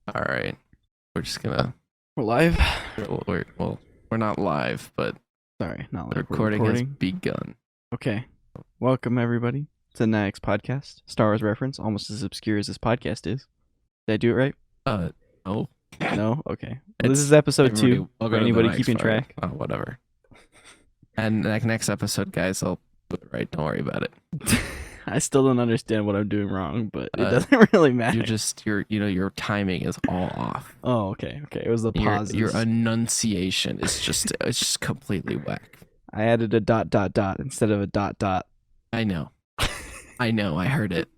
All right. We're just gonna. We're live. We're not live, but Sorry, not the live. We're recording has recording. begun. Okay. Welcome everybody to the Nyix podcast. Star Wars reference, almost as obscure as this podcast is. Did I do it right? No. No? Okay. Well, this is episode 2 for anybody keeping track. Oh, whatever. And next episode, guys, I'll do it right. Don't worry about it. I still don't understand what I'm doing wrong, but it doesn't really matter. Your timing is all off. Oh, okay. It was the pauses. Your enunciation is it's just completely whack. I added a ... instead of a ... I know. I heard it.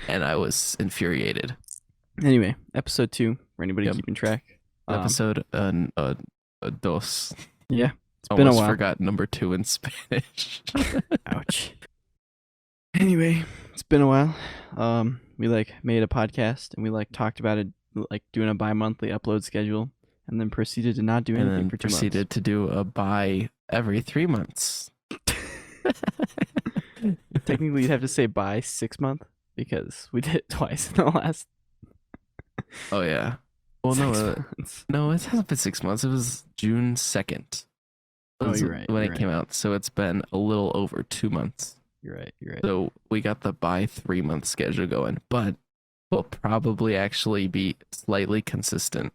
And I was infuriated. Anyway, episode 2 for anybody keeping track. Episode dos. Yeah. It's been a while. Forgot number 2 in Spanish. Ouch. Anyway, it's been a while. We made a podcast and we talked about it, doing a bi-monthly upload schedule, and then proceeded to not do anything for 2 months. Proceeded to do a bi every 3 months. Technically, you'd have to say bi 6 month because we did it twice in the last. Oh yeah. Well, no, it hasn't been 6 months. It was June 2nd. Oh, you're right. When it came out, so it's been a little over 2 months. You're right. So we got the by 3 month schedule going, but we'll probably actually be slightly consistent.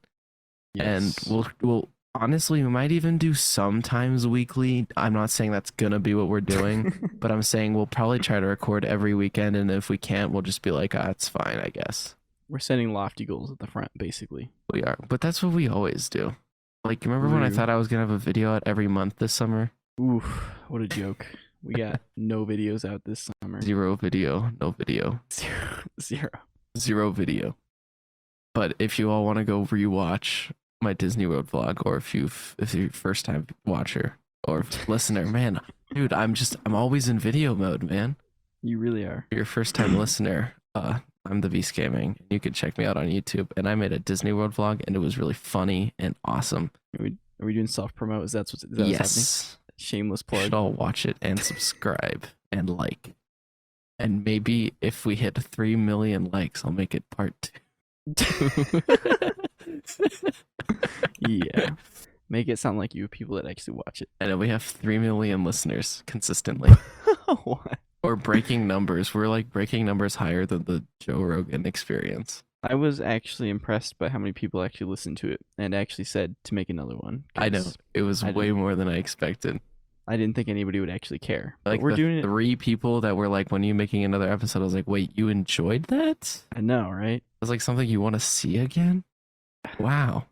Yes. And we'll honestly, we might even do sometimes weekly. I'm not saying that's gonna be what we're doing, but I'm saying we'll probably try to record every weekend, and if we can't, we'll just be like, it's fine, I guess. We're setting lofty goals at the front, basically. We are, but that's what we always do. Remember when I thought I was gonna have a video out every month this summer? Oof, what a joke. We got no videos out this summer. Zero video, no video. Zero video. But if you all want to go rewatch my Disney World vlog, or if you're first time watcher or listener, man, dude, I'm always in video mode, man. You really are. If you're first time listener, I'm the V Gaming. You can check me out on YouTube, and I made a Disney World vlog, and it was really funny and awesome. Are we doing self promote? Is that what's happening? Shameless plug. You should all watch it and subscribe and like. And maybe if we hit 3 million likes, I'll make it part 2. Yeah. Make it sound like you have people that actually watch it. And we have 3 million listeners consistently. What? Or breaking numbers. We're breaking numbers higher than the Joe Rogan Experience. I was actually impressed by how many people actually listened to it and actually said to make another one. I know. It was way more than I expected. I didn't think anybody would actually care. We're doing 3 people that were like, when you making another episode, I was like, wait, you enjoyed that? I know, right? It was something you want to see again? Wow.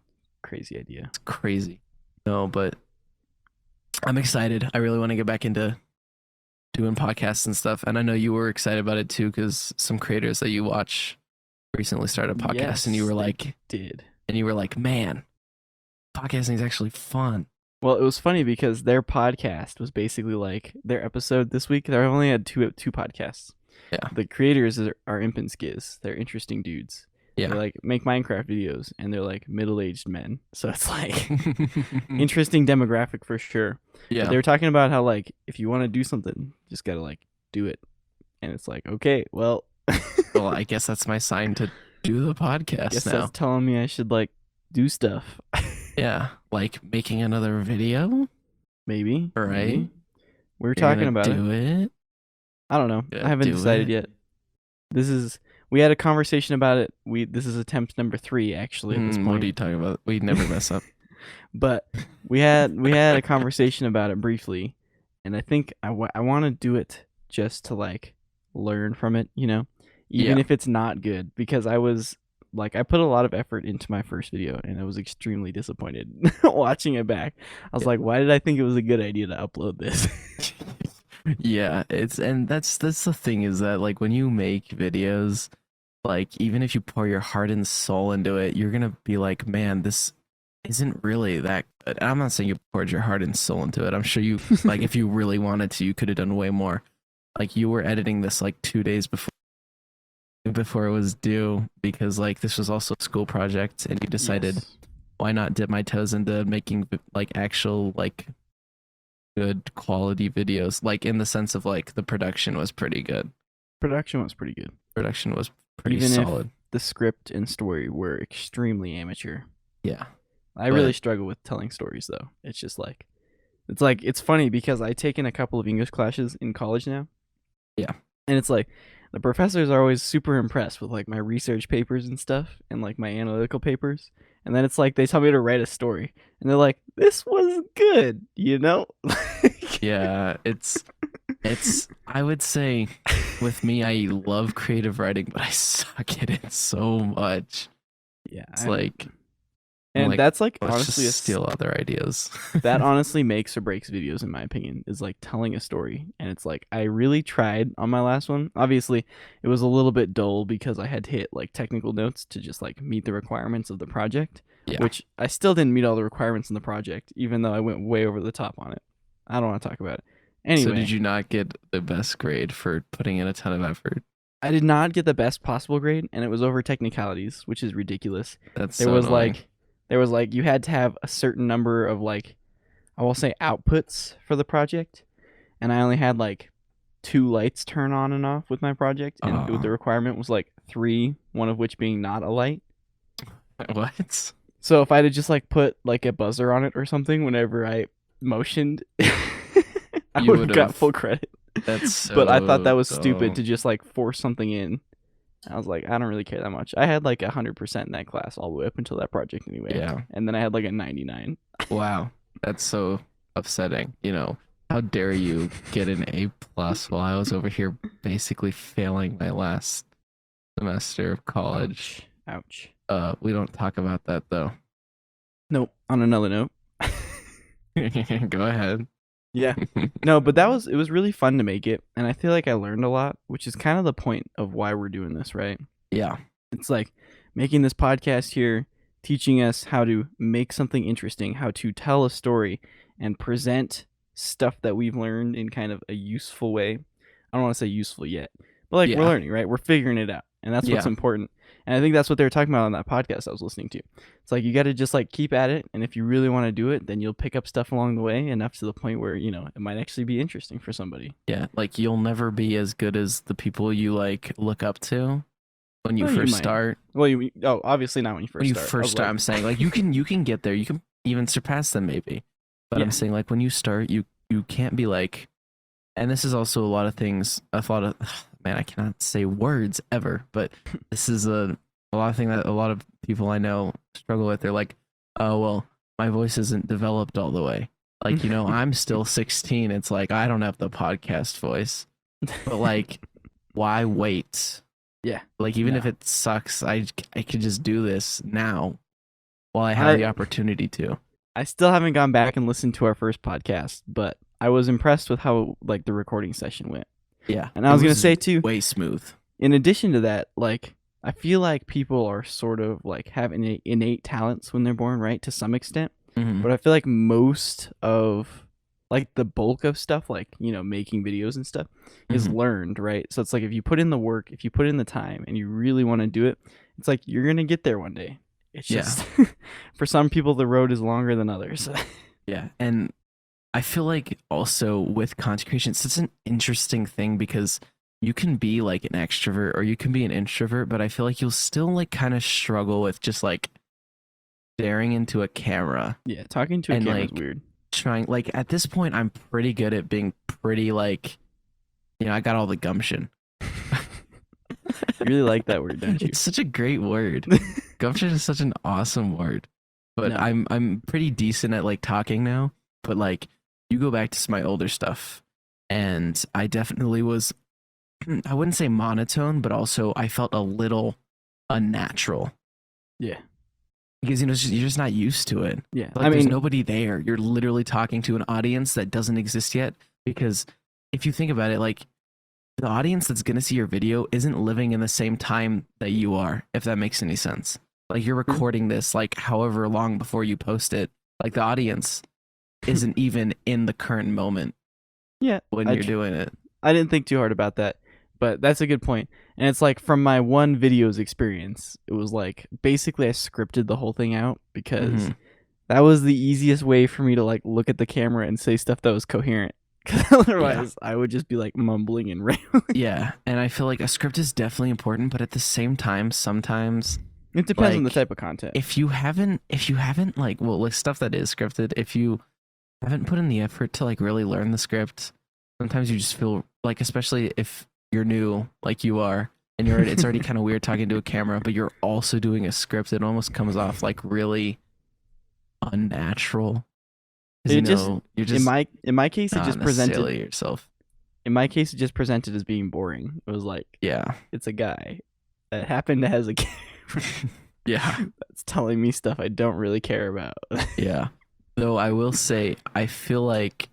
Crazy idea. It's crazy. No, but I'm excited. I really want to get back into doing podcasts and stuff. And I know you were excited about it too, because some creators that you watch recently started a podcast, and you were like, man, podcasting is actually fun. Well, it was funny because their podcast was basically their episode this week. They only had two podcasts. Yeah. The creators are Imp and Skiz. They're interesting dudes. Yeah. They make Minecraft videos, and they're middle-aged men. So it's interesting demographic for sure. Yeah. But they were talking about how if you want to do something, just gotta do it. And it's okay, well. Well, I guess that's my sign to do the podcast now. That's telling me I should do stuff. Yeah, making another video. Maybe. All right. Maybe. We were talking about it. Do it. I don't know. I haven't decided yet. We had a conversation about it. This is attempt number 3 actually at this point. What are you talking about? We never mess up. But we had a conversation about it briefly, and I think I want to do it just to learn from it, even if it's not good, because I was I put a lot of effort into my first video, and I was extremely disappointed watching it back. I was why did I think it was a good idea to upload this? Yeah, that's the thing, is that when you make videos, even if you pour your heart and soul into it, you're gonna be man, this isn't really that good. I'm not saying you poured your heart and soul into it. I'm sure you if you really wanted to, you could have done way more. You were editing this 2 days before it was due, because this was also a school project, and you decided, why not dip my toes into making actual good quality videos, in the sense of the production was pretty good. Production was pretty good. Production was pretty solid. the script and story were extremely amateur. Yeah. I really struggle with telling stories though. It's just like it's funny because I've taken a couple of English classes in college now. Yeah. And it's like the professors are always super impressed with like my research papers and stuff and like my analytical papers. And then it's like they tell me to write a story and they're like, "This was good," you know? Yeah, it's I would say with me I love creative writing, but I suck at it so much. Yeah. It's like and like, that's like let's honestly just steal other ideas. that honestly makes or breaks videos in my opinion, is like telling a story. And it's like I really tried on my last one. Obviously it was a little bit dull because I had to hit like technical notes to just like meet the requirements of the project. Yeah. Which I still didn't meet all the requirements in the project, even though I went way over the top on it. I don't want to talk about it. Anyway, So did you not get the best grade for putting in a ton of effort? I did not get the best possible grade, and it was over technicalities, which is ridiculous. That's There so was annoying. like you had to have a certain number of like, I will say, outputs for the project, and I only had like 2 lights turn on and off with my project, and the requirement was like 3, one of which being not a light. What? So if I had just like put like a buzzer on it or something whenever I motioned, I would have got full credit. That's so But I thought that was dumb. stupid to just like force something in. I was like, I don't really care that much. I had like 100% in that class all the way up until that project anyway. Yeah. And then I had like a 99. Wow. That's so upsetting. You know, how dare you get an A+ while I was over here basically failing my last semester of college. Ouch. We don't talk about that though. Nope. On another note. Go ahead. Yeah. No, but it was really fun to make it, and I feel like I learned a lot, which is kind of the point of why we're doing this, right? Yeah. It's like making this podcast here, teaching us how to make something interesting, how to tell a story and present stuff that we've learned in kind of a useful way. I don't want to say useful yet, but like we're learning, right? We're figuring it out, and that's what's important. And I think that's what they were talking about on that podcast I was listening to. It's like you got to just like keep at it, and if you really want to do it, then you'll pick up stuff along the way enough to the point where, you know, it might actually be interesting for somebody. Yeah, like you'll never be as good as the people you like look up to when you first start. Well, obviously not when you first start. When you first start, I'm saying like you can get there, you can even surpass them maybe. But I'm saying like when you start, you can't be like, and this is also a lot of things. Man, I cannot say words ever, but this is a lot of thing that a lot of people I know struggle with. They're like, oh, well, my voice isn't developed all the way. Like, you know, I'm still 16. It's like, I don't have the podcast voice, but like, why wait? Yeah. Like, even if it sucks, I could just do this now while I have the opportunity to. I still haven't gone back and listened to our first podcast, but I was impressed with how like the recording session went. Yeah. And I was going to say too, way smooth. In addition to that, like I feel like people are sort of like have innate talents when they're born, right? To some extent. Mm-hmm. But I feel like most of like the bulk of stuff, like, you know, making videos and stuff is learned, right? So it's like if you put in the work, if you put in the time and you really want to do it, it's like you're going to get there one day. It's just for some people, the road is longer than others. Yeah. And I feel like also with content creation, it's such an interesting thing because you can be like an extrovert or you can be an introvert, but I feel like you'll still like kind of struggle with just like staring into a camera. Yeah, talking to a camera is weird. Trying like at this point, I'm pretty good at being pretty like, you know, I got all the gumption. You really like that word, don't you? It's such a great word. Gumption is such an awesome word. But no. I'm pretty decent at like talking now. But like you go back to my older stuff, and I definitely was, I wouldn't say monotone, but also I felt a little unnatural. Yeah. Because, you know, you're just not used to it. Yeah. Like, I mean, there's nobody there. You're literally talking to an audience that doesn't exist yet. Because if you think about it, like the audience that's going to see your video isn't living in the same time that you are, if that makes any sense. Like you're recording this like however long before you post it. Like the audience isn't even in the current moment. Yeah. When you're doing it. I didn't think too hard about that, but that's a good point. And it's like from my one video's experience, it was like basically I scripted the whole thing out because that was the easiest way for me to like look at the camera and say stuff that was coherent. Because otherwise, I would just be like mumbling and rambling. Yeah, and I feel like a script is definitely important, but at the same time, sometimes It depends on the like type of content. if you haven't like well like stuff that is scripted, if you haven't put in the effort to like really learn the script, sometimes you just feel like, especially if you're new like you are, and it's already kind of weird talking to a camera, but you're also doing a script, it almost comes off like really unnatural. Because It just you're just in my case, it not just necessarily presented. yourself. In my case, it just presented as being boring. It was like Yeah. it's a guy that happened to has a camera Yeah. that's telling me stuff I don't really care about. Yeah. Though I will say, I feel like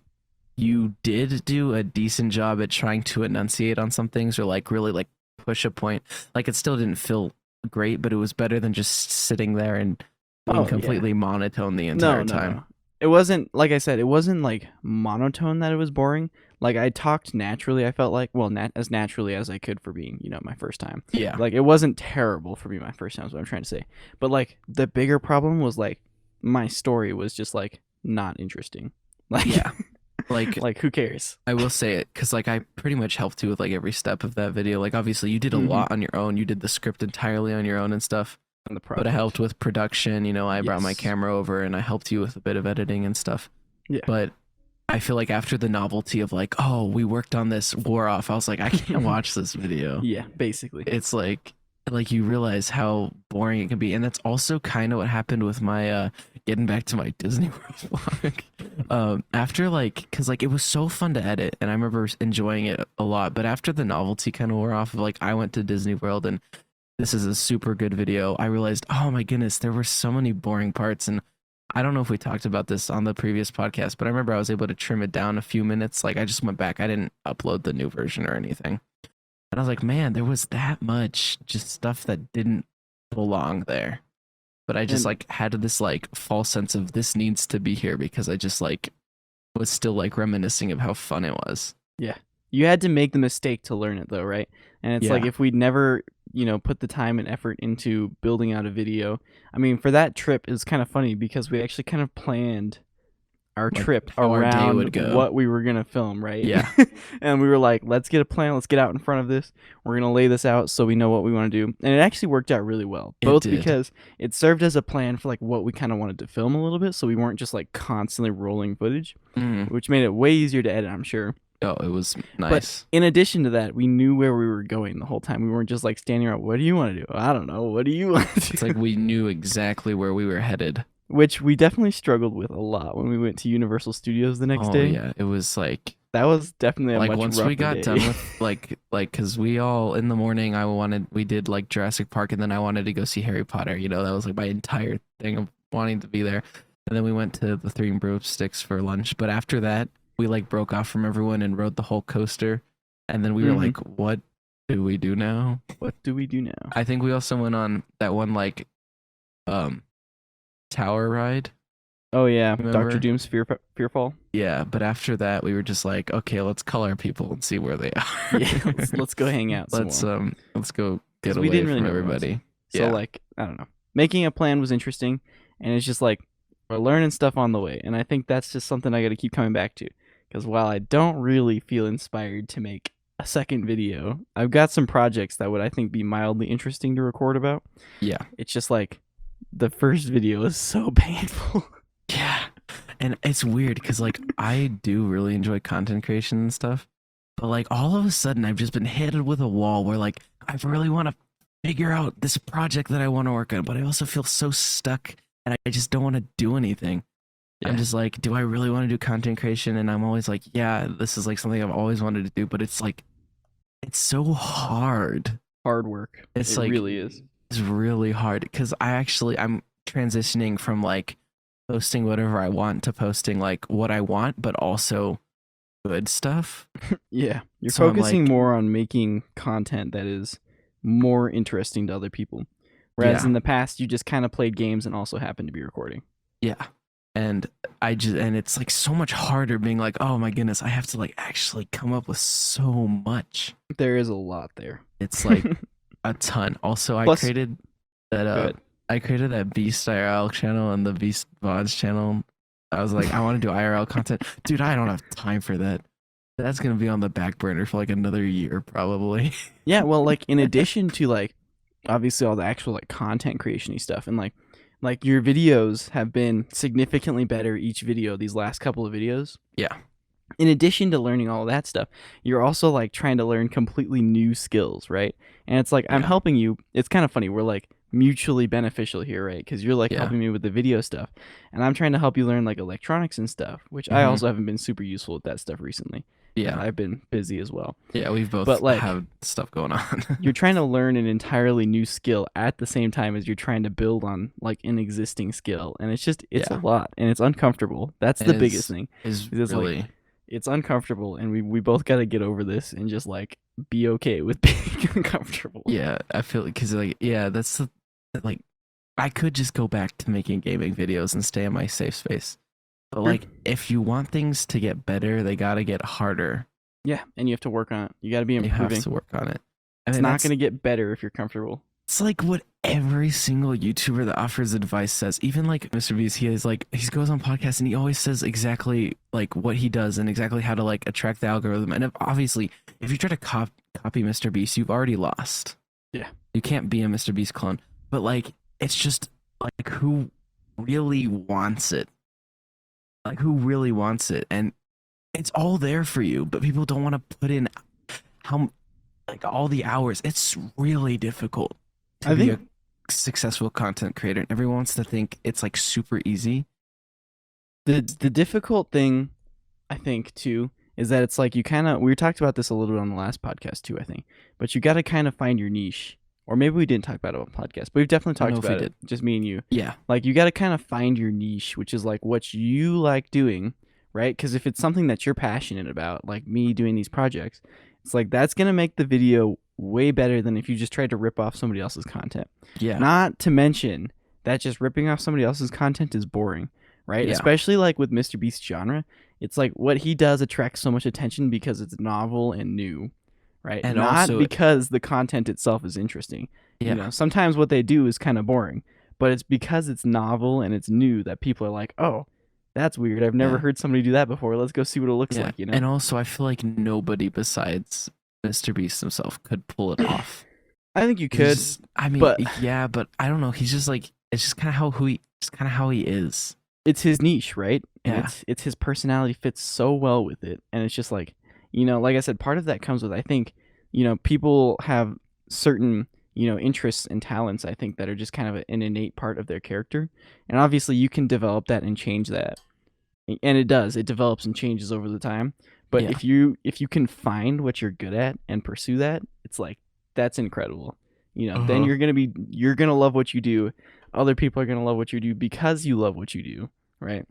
you did do a decent job at trying to enunciate on some things, or like really like push a point. Like it still didn't feel great, but it was better than just sitting there and being Oh, yeah. completely monotone the entire time. No. It wasn't, like I said, it wasn't like monotone that it was boring. Like I talked naturally. I felt like, well, as naturally as I could for being, my first time. Yeah. Like it wasn't terrible for me my first time. Is what I'm trying to say. But like the bigger problem was like my story was just like not interesting. Like Yeah. Like like who cares? I will say it because like I pretty much helped you with like every step of that video. Like obviously you did a Mhm. lot on your own. You did the script entirely on your own and stuff. On the But I project. helped with production. I brought my Yes. camera over and I helped you with a bit of editing and stuff. Yeah. But I feel like after the novelty of like, oh, we worked on this wore off, I was like, I can't watch this video. Yeah, basically. It's like you realize how boring it can be. And that's also kind of what happened with my getting back to my Disney World vlog. After like, because like it was so fun to edit and I remember enjoying it a lot. But after the novelty kind of wore off of like, I went to Disney World and this is a super good video, I realized, oh my goodness, there were so many boring parts. And I don't know if we talked about this on the previous podcast, but I remember I was able to trim it down a few minutes. Like I just went back, I didn't upload the new version or anything. And I was like, man, there was that much just stuff that didn't belong there. But I just And- like had this like false sense of this needs to be here because I just like was still like reminiscing of how fun it was. Yeah. You had to make the mistake to learn it though, right? And it's like Yeah. if we'd never, put the time and effort into building out a video. I mean, for that trip, it was kind of funny because we actually kind of planned our Like, trip how our day around would go. what we were gonna film, right? Yeah. And we were like, let's get a plan, let's get out in front of this. We're gonna lay this out so we know what we want to do. And it actually worked out really well. It Both did. because it served as a plan for like what we kind of wanted to film a little bit, so we weren't just like constantly rolling footage, Mm. which made it way easier to edit, I'm sure. Oh, it was nice. In addition to that, we knew where we were going the whole time. We weren't just like standing around. What do you want to do? I don't know. What do you want to do? It's like we knew exactly where we were headed. Which we definitely struggled with a lot when we went to Universal Studios the next Oh day. yeah, it was like That was definitely a like much once we rougher got day. done with like because we all in the morning we did like Jurassic Park and then I wanted to go see Harry Potter. That was like my entire thing of wanting to be there. And then we went to the Three and Broomsticks for lunch. But after that, we like broke off from everyone and rode the whole coaster. And then we were Mhm. like, what do we do now? What do we do now? I think we also went on that one like tower ride. Oh yeah, Remember? Dr. Doom's Fearfall. Yeah, but after that we were just like, okay, let's call our people and see where they are. Yeah, let's go hang out. let's go get 'Cause away we didn't really from know where it was. everybody. So Yeah. like, I don't know. Making a plan was interesting, and it's just like we're learning stuff on the way, and I think that's just something I got to keep coming back to. Because while I don't really feel inspired to make a second video, I've got some projects that would I think be mildly interesting to record about. Yeah. It's just like the first video is so painful. Yeah. And it's weird because like I do really enjoy content creation and stuff. But like all of a sudden I've just been hit with a wall where like I really want to figure out this project that I want to work on, but I also feel so stuck and I just don't want to do anything. I'm Yeah. just like, do I really want to do content creation? And I'm always like, yeah, this is like something I've always wanted to do, but it's like it's so hard. Hard work. It's It like really is. It's really hard because I'm transitioning from like posting whatever I want to posting like what I want, but also good stuff. Yeah, you're So I'm focusing like- more on making content that is more interesting to other people. Whereas Yeah. in the past, you just kind of played games and also happened to be recording. Yeah. And it's like so much harder being like, oh my goodness, I have to like actually come up with so much. There is a lot there. It's like a ton. Also, I Plus- created that Good. I created that Beast IRL channel and the Beast VODs channel. I was like, I want to do IRL content. Dude, I don't have time for that. That's gonna be on the back burner for like another year, probably. Yeah, well, like in addition to like obviously all the actual like content creation stuff, and like your videos have been significantly better each video these last couple of videos. Yeah. In addition to learning all that stuff, you're also like trying to learn completely new skills, right? And it's like I'm Yeah. helping you. It's kind of funny. We're like mutually beneficial here, right? Because you're like Yeah. helping me with the video stuff, and I'm trying to help you learn like electronics and stuff, which I Hmm. also haven't been super useful with that stuff recently. Yeah. I've been busy as well. Yeah. We've But both like have stuff going on. you're trying to learn an entirely new skill at the same time as you're trying to build on like an existing skill, and it's a Yeah. lot and it's uncomfortable. That's the biggest thing. Is It's like really it's uncomfortable, and we both got to get over this and just like be okay with being uncomfortable. yeah. I feel because like yeah, that's the like I could just go back to making gaming videos and stay in my safe space. But Sure. like if you want things to get better, they gotta get harder. Yeah, and you have to work on it. You got to be You have improving. to work on it. I It's mean, not going to get better if you're comfortable. it's like what every single YouTuber that offers advice says. Even like Mr. Beast, he goes on podcasts and he always says exactly like what he does and exactly how to like attract the algorithm. And obviously, if you try to copy Mr. Beast, you've already lost. Yeah. You can't be a Mr. Beast clone. But like, it's just like who really wants it? Like who really wants it? And it's all there for you, but people don't want to put in how like all the hours. It's really difficult to I be think a successful content creator. And everyone wants to think it's like super easy. the difficult thing, I think too, is that it's like you kind of we talked about this a little bit on the last podcast too, I think. But you got to kind of find your niche. Or maybe we didn't talk about it on podcast, but we've definitely I don't talked know if about we it. Just me and you. Yeah. Like you got to kind of find your niche, which is like what you like doing, right? Because if it's something that you're passionate about, like me doing these projects, it's like that's gonna make the video way better than if you just tried to rip off somebody else's content. Yeah. Not to mention that just ripping off somebody else's content is boring, right? Yeah. Especially like with Mr. Beast's genre, it's like what he does attracts so much attention because it's novel and new, right? And not also- because the content itself is interesting. Yeah. You know, sometimes what they do is kind of boring, but it's because it's novel and it's new that people are like, "Oh, that's weird. I've never Yeah. heard somebody do that before. Let's go see what it looks Yeah. like." You know, And also, I feel like nobody besides Mr. Beast himself could pull it off. I think you He's could. just- I mean, but- yeah, but I don't know. He's just like it's just kind of how he is. It's his niche, right? And Yeah. it's his personality fits so well with it, and it's just like, you know, like I said, part of that comes with I think, you know, people have certain, you know, interests and talents I think that are just kind of an innate part of their character, and obviously you can develop that and change that, and it develops and changes over the time. But Yeah. if you can find what you're good at and pursue that, it's like that's incredible. You know, then Uh-huh. you're gonna love what you do. Other people are gonna love what you do because you love what you do, right?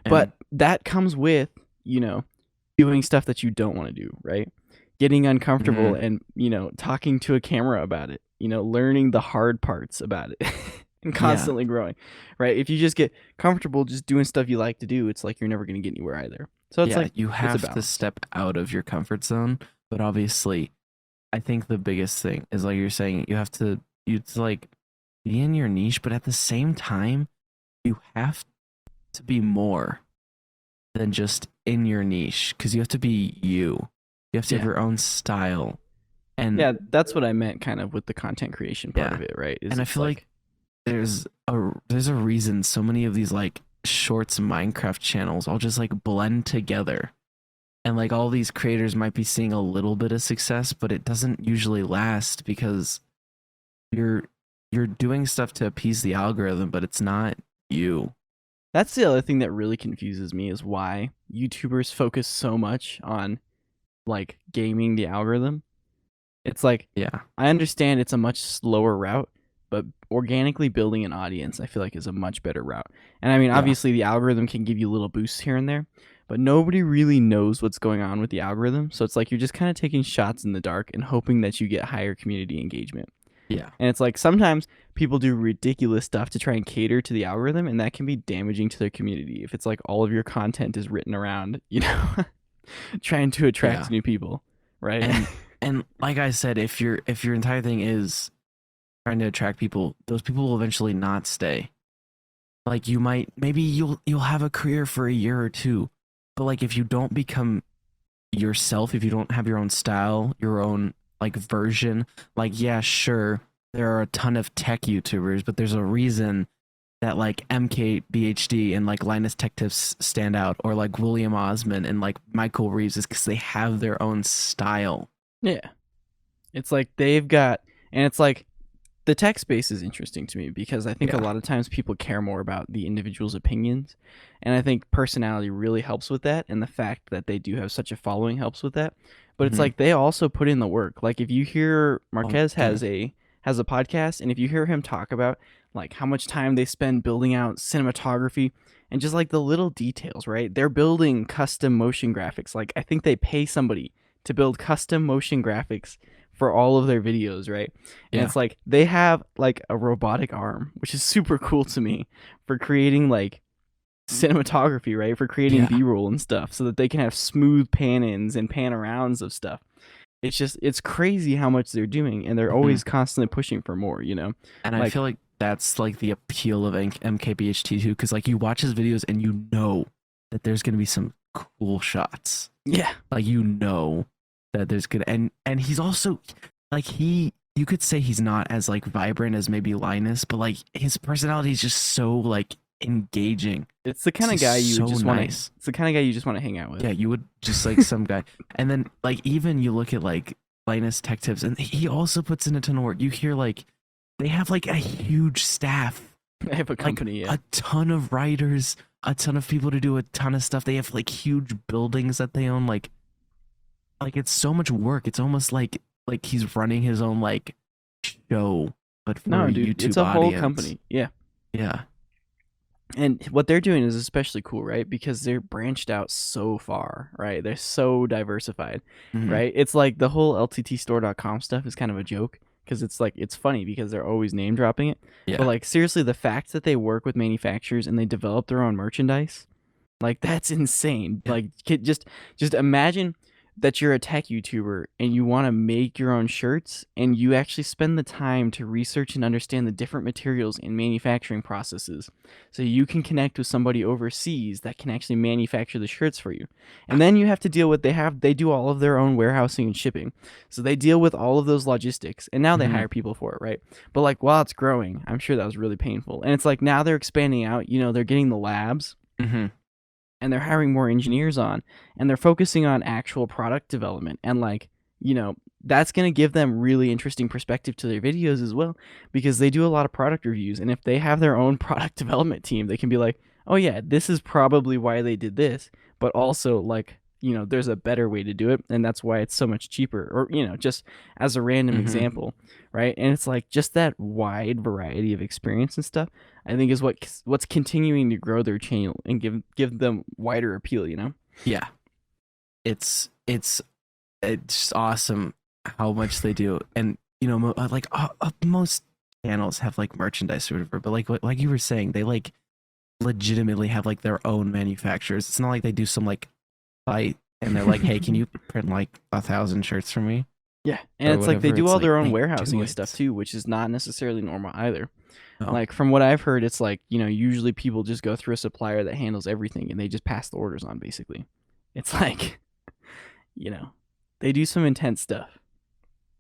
But that comes with, you know, doing stuff that you don't want to do, right? Getting uncomfortable and, you know, talking to a camera about it, you know, learning the hard parts about it and constantly growing, right? If you just get comfortable just doing stuff you like to do, it's like you're never going to get anywhere either. So it's yeah, like you it's a have to balance. step out of your comfort zone, but obviously, I think the biggest thing is like you're saying you have to like be in your niche, but at the same time, you have to be more than just in your niche because you have to be you. You have to have Yeah. your own style, and Yeah, that's what I meant kind of with the content creation part of it, right? Is And I it's feel like there's a reason so many of these like shorts Minecraft channels all just like blend together. And like all these creators might be seeing a little bit of success, but it doesn't usually last because you're doing stuff to appease the algorithm, but it's not you. that's the other thing that really confuses me is why YouTubers focus so much on like gaming the algorithm. It's like Yeah. I understand it's a much slower route, but organically building an audience I feel like is a much better route. And I mean, Yeah. obviously the algorithm can give you little boosts here and there, but nobody really knows what's going on with the algorithm. So it's like you're just kind of taking shots in the dark and hoping that you get higher community engagement. Yeah. And it's like sometimes people do ridiculous stuff to try and cater to the algorithm, and that can be damaging to their community if it's like all of your content is written around, you know, trying to attract Yeah. new people, right? And and like I said, if your entire thing is trying to attract people, those people will eventually not stay. Like maybe you'll have a career for a year or two, But like if you don't become yourself, if you don't have your own style, your own like version, like yeah, sure, there are a ton of tech YouTubers, but there's a reason that like MKBHD and like Linus Tech Tips stand out, or like William Osman and like Michael Reeves, is because they have their own style. Yeah. It's like they've got, and it's like the tech space is interesting to me because I think a Yeah. lot of times people care more about the individual's opinions. And I think personality really helps with that. And the fact that they do have such a following helps with that. But it's Mhm. like they also put in the work. Like if you hear Oh, Marquez yeah. has a podcast, and if you hear him talk about like how much time they spend building out cinematography and just like the little details, right? They're building custom motion graphics. Like I think they pay somebody to build custom motion graphics for all of their videos, right? And Yeah. it's like they have like a robotic arm, which is super cool to me for creating like cinematography, right? For creating Yeah. B-roll and stuff so that they can have smooth pan-ins and pan-arounds of stuff. It's just it's crazy how much they're doing, and they're Mhm. always constantly pushing for more, you know? And I Like feel like that's like the appeal of MKBHT too, because like you watch his videos and you know that there's gonna be some cool shots. yeah. Like you know that there's good, and he's also like you could say he's not as like vibrant as maybe Linus, but like his personality is just so like engaging. It's the kind of He's guy you would so just want to nice. it's the kind of guy you just want to hang out with. Yeah, you would just like some guy. And then like even you look at like Linus Tech Tips, and he also puts in a ton of work. You hear like they have like a huge staff, I have a like company, yeah. a ton of writers, a ton of people to do a ton of stuff. They have like huge buildings that they own. Like it's so much work. It's almost like he's running his own like show, but for No, a dude, it's YouTube a whole audience. company. Yeah. Yeah. And what they're doing is especially cool, right? Because they're branched out so far, right? They're so diversified, Hmm. right? It's like the whole lttstore.com stuff is kind of a joke because it's like it's funny because they're always name dropping it. But Yeah. like seriously, the fact that they work with manufacturers and they develop their own merchandise, like that's insane. Yeah. Like just imagine that you're a tech YouTuber and you want to make your own shirts and you actually spend the time to research and understand the different materials and manufacturing processes so you can connect with somebody overseas that can actually manufacture the shirts for you. And then you have to deal with they do all of their own warehousing and shipping. So they deal with all of those logistics and now they Hmm. hire people for it, right? But like while it's growing, I'm sure that was really painful. And it's like now they're expanding out, they're getting the labs Hmm. and they're hiring more engineers on and they're focusing on actual product development and like that's going to give them really interesting perspective to their videos as well because they do a lot of product reviews, and if they have their own product development team they can be like, oh yeah, this is probably why they did this, but also like there's a better way to do it and that's why it's so much cheaper, or just as a random Hmm. example, right? And it's like just that wide variety of experience and stuff I think is what's continuing to grow their channel and give them wider appeal, Yeah. It's it's awesome how much they do, and like most channels have like merchandise or whatever, but like you were saying, they like legitimately have like their own manufacturers. It's not like they do some like fight and they're like, hey, can you print like 1,000 shirts for me Yeah, and or it's like they whatever. do It's all like their own they warehousing do and stuff it. too, which is not necessarily normal either. Oh. Like from what I've heard, it's like usually people just go through a supplier that handles everything and they just pass the orders on basically. It's like you know they do some intense stuff.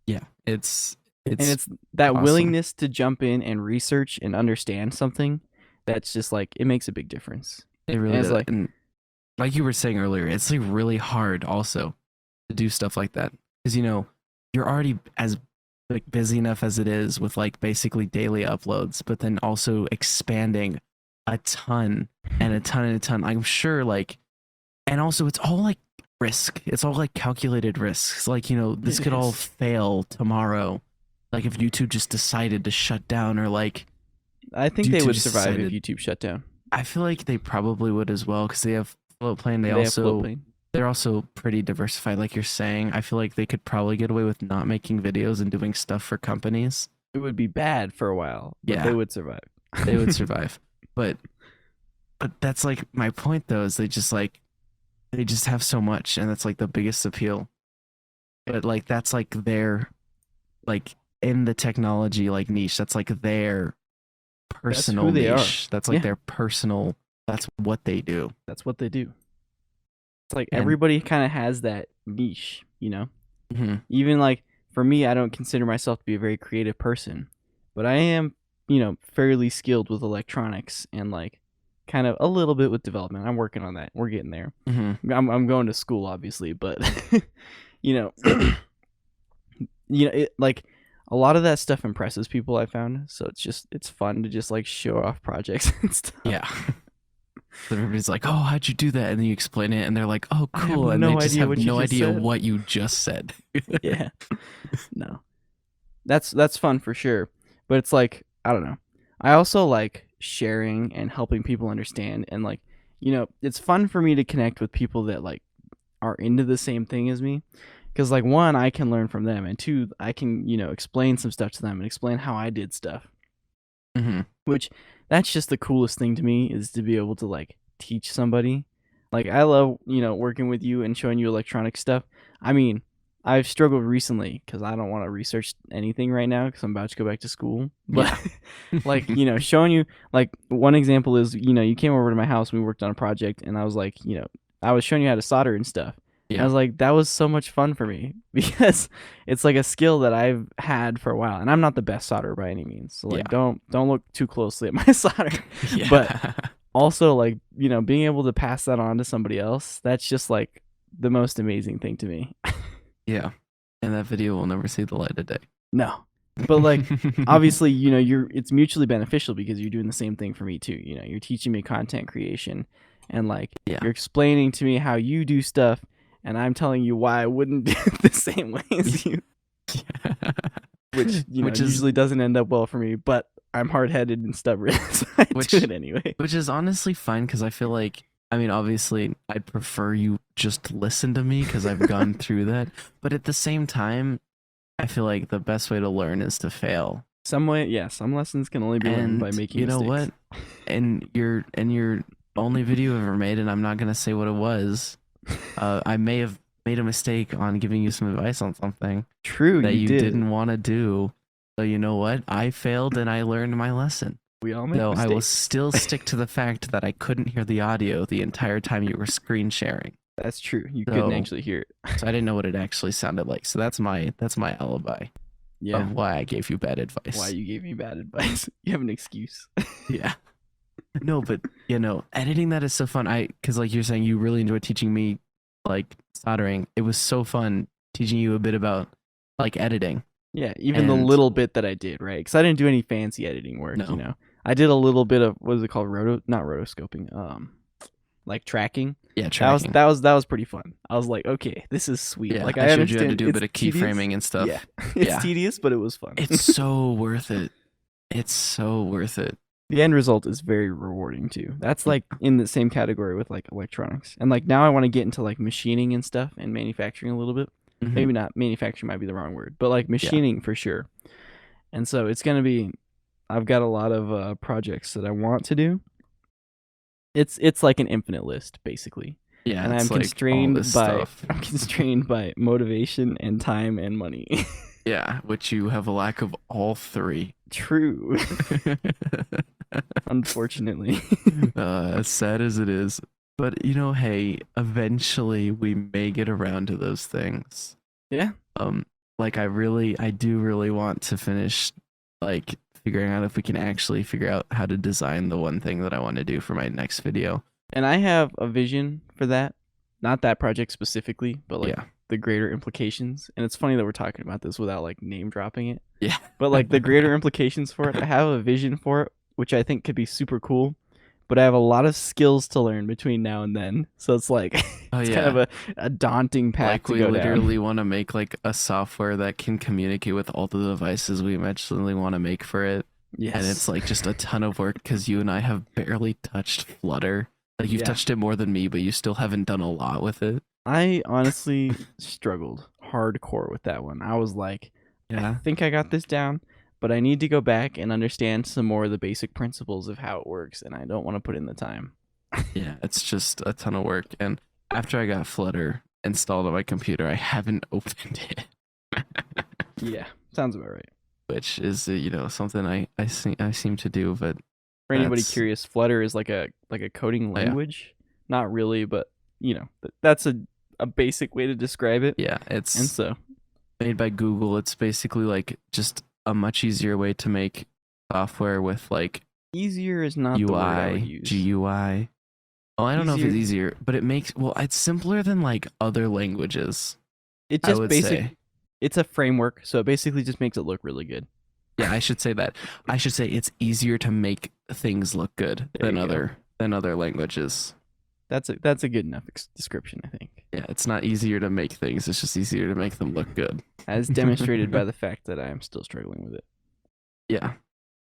Yeah, And it's it's that awesome. willingness to jump in and research and understand something that's just like it makes a big difference. It And really it's does. like And like you were saying earlier, it's like really hard also to do stuff like that because you're already as like busy enough as it is with like basically daily uploads, but then also expanding a ton and a ton and a ton. I'm sure like, and also it's all like risk. It's all like calculated risks. Like this it could all is. fail tomorrow. Like if YouTube just decided to shut down, or like I think they YouTube would just survive if decided. YouTube shut down. I feel like they probably would as well because they have float plane. They have float plane. They're also pretty diversified, like you're saying. I feel like they could probably get away with not making videos and doing stuff for companies. It would be bad for a while, but they Yeah, would survive. they would survive. But that's like my point though, is they just have so much, and that's like the biggest appeal. But like that's like their like in the technology like niche. That's like their That's personal who they are. niche. That's like Yeah, their personal. That's what they do. that's what they do. It's like And everybody kind of has that niche, you know? mhm, Even like for me, I don't consider myself to be a very creative person, but I am, fairly skilled with electronics and like kind of a little bit with development. I'm working on that. We're getting there. mhm. I'm going to school obviously, but you know, it like a lot of that stuff impresses people I found. So it's fun to just like show off projects and stuff. Yeah. Everybody's like, "Oh, how'd you do that?" And then you explain it, and they're like, "Oh, I have cool," and they no just idea have what you no just idea said. what you just said. Yeah. No. That's fun for sure. But it's like, I don't know. I also like sharing and helping people understand and like, it's fun for me to connect with people that like are into the same thing as me. Cause like one, I can learn from them, and two, I can, explain some stuff to them and explain how I did stuff. Hmm. Which that's just the coolest thing to me is to be able to like teach somebody. Like I love, working with you and showing you electronic stuff. I mean, I've struggled recently because I don't want to research anything right now because I'm about to go back to school. But Yeah. like, showing you like one example is, you came over to my house and we worked on a project and I was like, I was showing you how to solder and stuff. And I Yeah. was like, that was so much fun for me because it's like a skill that I've had for a while, and I'm not the best solderer by any means. So like, Yeah. don't look too closely at my solder. But Yeah. also, like, being able to pass that on to somebody else, that's just like the most amazing thing to me. Yeah. And that video will never see the light of day. No, but like, obviously, it's mutually beneficial because you're doing the same thing for me too. You're teaching me content creation, and like, Yeah. you're explaining to me how you do stuff, and I'm telling you why I wouldn't do it the same way as you. Which Which is usually doesn't end up well for me, but I'm hard-headed and stubborn, so I which do it anyway. which is honestly fine because I feel like, I mean, obviously I'd prefer you just listen to me because I've gone through that, but at the same time I feel like the best way to learn is to fail. Some way, yeah, some lessons can only be learned by And making you know mistakes. what? And your only video I've ever made, and I'm not gonna say what it was. I may have made a mistake on giving you some advice on something True, that you you did. didn't want to do. So you know what? I failed and I learned my lesson. We all make So I will mistakes. still stick to the fact that I couldn't hear the audio the entire time you were screen sharing. That's true. You couldn't So, actually hear it. so I didn't know what it actually sounded like. So that's my alibi Yeah. of why I gave you bad advice. Why you gave me bad advice? You have an excuse. Yeah. No, but editing that is so fun. Because like you're saying, you really enjoy teaching me like soldering. It was so fun teaching you a bit about like editing. Yeah, even the And little bit that I did, right? Because I didn't do any fancy editing work. no, I did a little bit of what is it called? Not rotoscoping. Like tracking. yeah, tracking. That was pretty fun. I was like, okay, this is sweet. Yeah, Like I I showed you how to understand do a bit of it's tedious. keyframing and stuff. Yeah, it's Yeah. tedious, but it was fun. It's so worth it. It's so worth it. The end result is very rewarding too. That's like in the same category with like electronics. And like now I want to get into like machining and stuff and manufacturing a little bit. Mhm. Maybe not manufacturing might be the wrong word, but like machining for sure. And so it's going to be I've got a lot of projects that I want to do. It's like an infinite list basically. Yeah, And it's I'm like all constrained this by stuff. I'm constrained by motivation and time and money. Yeah, which you have a lack of all three. True. Unfortunately. As sad as it is. But hey, eventually we may get around to those things. Yeah. Like I do really want to finish like figuring out if we can actually figure out how to design the one thing that I want to do for my next video. And I have a vision for that. Not that project specifically, but like Yeah. the greater implications. And it's funny that we're talking about this without like name dropping it. Yeah. But like the greater implications for it, I have a vision for it, which I think could be super cool. But I have a lot of skills to learn between now and then. So it's like Oh, it's yeah. kind of a daunting path Like to we go literally down. want to make like a software that can communicate with all the devices we eventually want to make for it. Yes. And it's like just a ton of work because you and I have barely touched Flutter. Like you've Yeah. touched it more than me, but you still haven't done a lot with it. I honestly struggled hardcore with that one. I was like, I Yeah. think I got this down, but I need to go back and understand some more of the basic principles of how it works, and I don't want to put in the time. Yeah, it's just a ton of work. And after I got Flutter installed on my computer, I haven't opened it, Yeah, sounds about right. which is something I seem to do. But For anybody that's- curious, Flutter is like a coding Oh, yeah. language. Not really, but that's a basic way to describe it. Yeah, And it's so made by Google. It's basically like just a much easier way to make software with like easier is not the word I would UI, use. GUI. Well, I don't know if Easier. it's easier, but it's simpler than like other languages, It I just would say. it's a framework, so it basically just makes it look really good. Yeah, I should say that. I should say it's easier to make things look good There than you go. other languages. That's a good enough description, I think. Yeah, it's not easier to make things, it's just easier to make them look good. As demonstrated by the fact that I am still struggling with it. Yeah,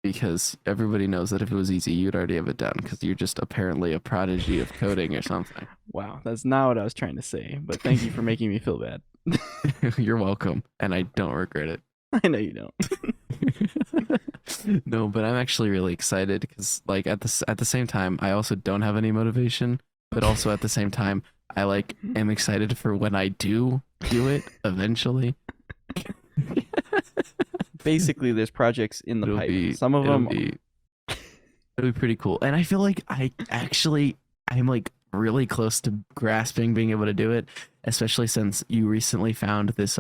because everybody knows that if it was easy, you'd already have it down because you're just apparently a prodigy of coding or something. Wow, that's not what I was trying to say, but thank you for making me feel bad. You're welcome, and I don't regret it. I know you don't. No, but I'm actually really excited because like at the same time, I also don't have any motivation, but also at the same time, I like am excited for when I do it eventually. Basically, there's projects in the It'll pipe. be Some of it'll them be it'll be pretty cool. And I feel like I'm like really close to grasping being able to do it, especially since you recently found this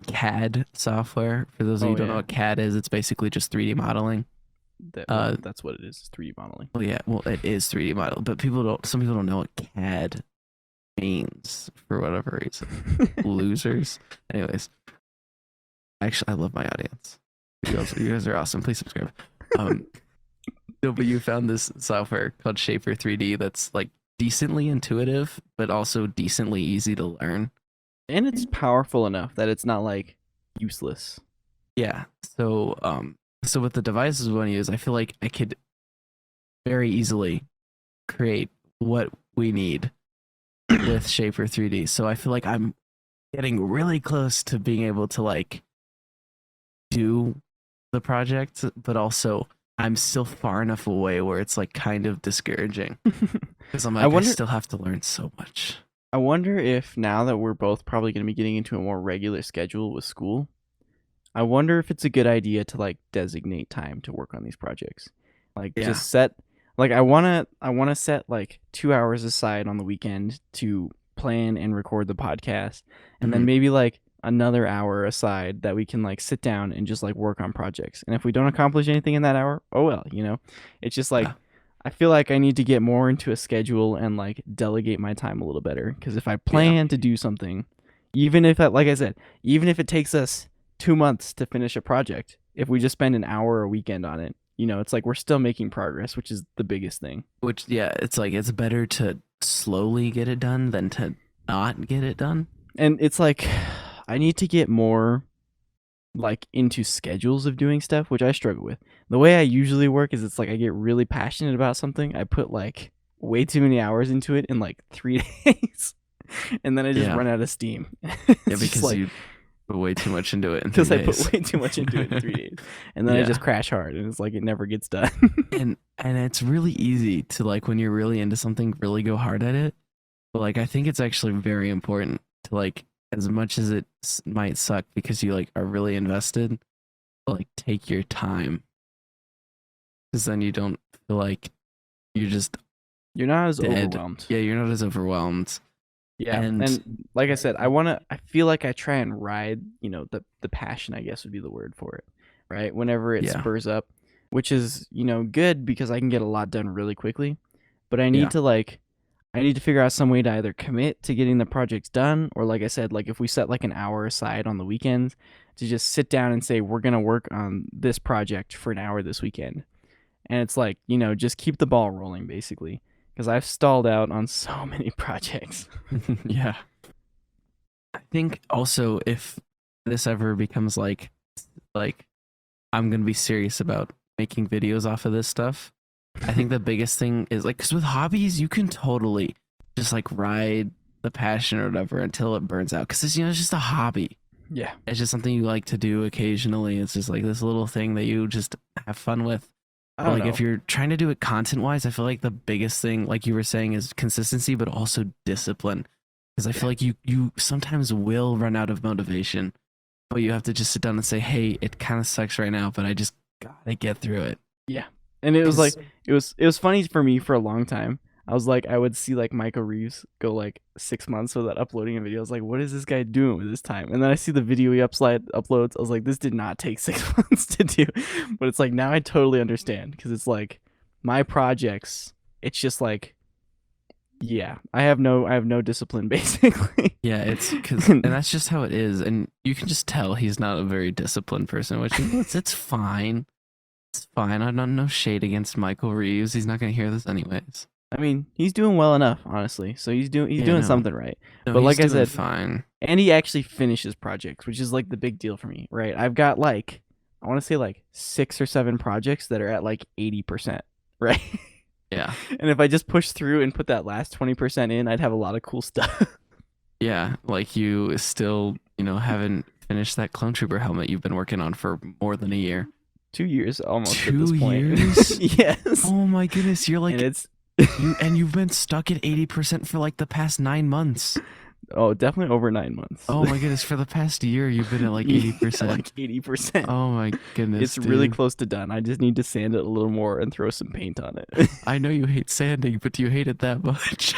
CAD software. For those of you who don't know what CAD is, it's basically just 3D modeling. that's what it is. 3D modeling. Well, yeah, well, it is 3D model, but some people don't know what CAD means for whatever reason. Losers. Anyways, actually, I love my audience. You guys are awesome. Please subscribe. No, but you found this software called Shaper 3D that's like decently intuitive, but also decently easy to learn. And it's powerful enough that it's not like useless. Yeah. So with the devices we want to use, I feel like I could very easily create what we need with Shaper 3D. So I feel like I'm getting really close to being able to like do the project, but also I'm still far enough away where it's like kind of discouraging because I'm like I still have to learn so much. I wonder if now that we're both probably going to be getting into a more regular schedule with school, I wonder if it's a good idea to like designate time to work on these projects. Like just set like I want to set like 2 hours aside on the weekend to plan and record the podcast, and then maybe like another hour aside that we can like sit down and just like work on projects. And if we don't accomplish anything in that hour, oh well, it's just like I feel like I need to get more into a schedule and like delegate my time a little better, because if I plan to do something, even if like I said, even if it takes us 2 months to finish a project, if we just spend an hour a weekend on it, it's like we're still making progress, which is the biggest thing. Which it's like it's better to slowly get it done than to not get it done. And it's like I need to get more like into schedules of doing stuff, which I struggle with. The way I usually work is it's like I get really passionate about something, I put like way too many hours into it in like 3 days, and then I just run out of steam. Because like, you put way too much into it in 3 days. Because I put way too much into it in 3 days, and then I just crash hard, and it's like it never gets done. and it's really easy to like when you're really into something, really go hard at it. But like I think it's actually very important to like, as much as it might suck because you like are really invested, like take your time, because then you don't feel like you're not as overwhelmed. Yeah, you're not as overwhelmed. Yeah, and like I said, I feel like I try and ride, the passion, I guess would be the word for it, right? Whenever it spurs up, which is, good because I can get a lot done really quickly, but I need to figure out some way to either commit to getting the projects done, or like I said, like if we set like an hour aside on the weekends to just sit down and say, we're going to work on this project for an hour this weekend. And it's like, just keep the ball rolling basically, because I've stalled out on so many projects. Yeah. I think also if this ever becomes like I'm going to be serious about making videos off of this stuff, I think the biggest thing is like, because with hobbies, you can totally just like ride the passion or whatever until it burns out. Because it's, it's just a hobby. Yeah. It's just something you like to do occasionally. It's just like this little thing that you just have fun with. But like if you're trying to do it content wise, I feel like the biggest thing, like you were saying, is consistency, but also discipline. Because I feel like you sometimes will run out of motivation, but you have to just sit down and say, hey, it kind of sucks right now, but I just gotta get through it. Yeah. And it was like it was funny for me for a long time. I was like, I would see like Michael Reeves go like 6 months without uploading a video. I was like, what is this guy doing with his time? And then I see the video he uploads. I was like, this did not take 6 months to do. But it's like now I totally understand because it's like my projects. It's just like, yeah, I have no discipline basically. Yeah, it's because, and that's just how it is, and you can just tell he's not a very disciplined person, which it's fine. It's fine. I'm not no shade against Michael Reeves. He's not gonna hear this anyways. I mean, he's doing well enough, honestly. So he's doing something right. No, but like I he's doing said, fine. and he actually finishes projects, which is like the big deal for me, right? I've got like I want to say like 6 or 7 projects that are at like 80%, right? Yeah. And if I just push through and put that last 20% in, I'd have a lot of cool stuff. Yeah, like you still, haven't finished that Clone Trooper helmet you've been working on for more than a year. 2 years almost. 2 at this point. years? Yes. Oh my goodness, you're like, and it's you've been stuck at 80% for like the past 9 months. Oh, definitely over 9 months. Oh my goodness, for the past year you've been at like 80%. Like 80%. Oh my goodness, it's really close to done. I just need to sand it a little more and throw some paint on it. I know you hate sanding, but do you hate it that much?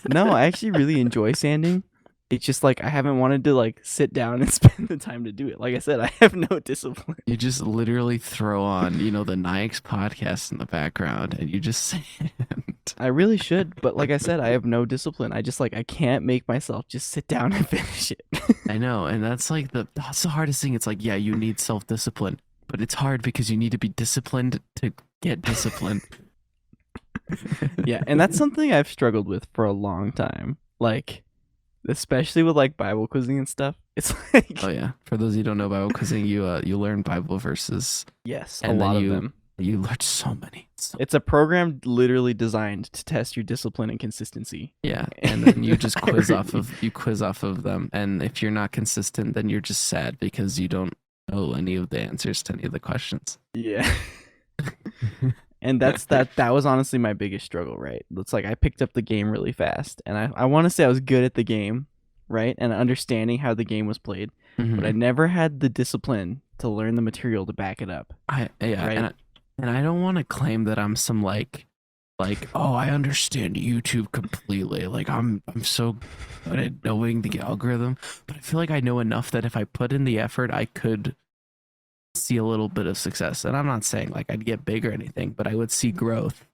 No, I actually really enjoy sanding. It's just like I haven't wanted to like sit down and spend the time to do it. Like I said, I have no discipline. You just literally throw on, the Nyix podcast in the background and you just sand. I really should, but like I said, I have no discipline. I just like I can't make myself just sit down and finish it. I know, and that's like that's the hardest thing. It's like, yeah, you need self-discipline, but it's hard because you need to be disciplined to get disciplined. Yeah, and that's something I've struggled with for a long time. Like especially with like Bible quizzing and stuff. It's like Oh yeah, for those of you who don't know Bible quizzing, you learn Bible verses. Yes, and a lot then of them. You learned so many. It's a program literally designed to test your discipline and consistency. Yeah, and then you just quiz off of them, and if you're not consistent, then you're just sad because you don't know any of the answers to any of the questions. Yeah. And that was honestly my biggest struggle, right? It's like I picked up the game really fast, and I want to say I was good at the game, right? And understanding how the game was played, but I never had the discipline to learn the material to back it up. Right? And I don't want to claim that I'm some like oh, I understand YouTube completely. Like I'm so good at knowing the algorithm, but I feel like I know enough that if I put in the effort, I could see a little bit of success. And I'm not saying like I'd get big or anything, but I would see growth.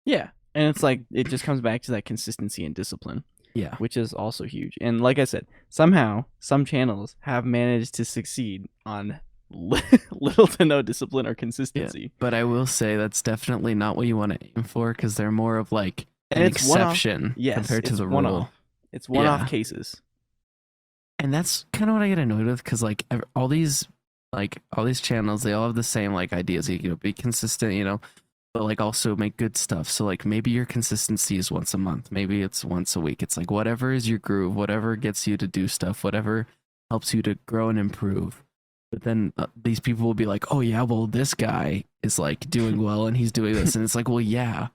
Yeah. And it's like it just comes back to that consistency and discipline. Yeah. Which is also huge. And like I said, somehow some channels have managed to succeed on little to no discipline or consistency. Yeah, but I will say that's definitely not what you want to aim for because they're more of like an it's exception compared to the rule. It's one-off cases. And that's kind of what I get annoyed with because like all these channels, they all have the same like ideas. Be consistent, but like also make good stuff. So like maybe your consistency is once a month, maybe it's once a week. It's like whatever is your groove, whatever gets you to do stuff, whatever helps you to grow and improve. But then these people will be like, oh yeah, well this guy is like doing well and he's doing this, and it's like, well yeah,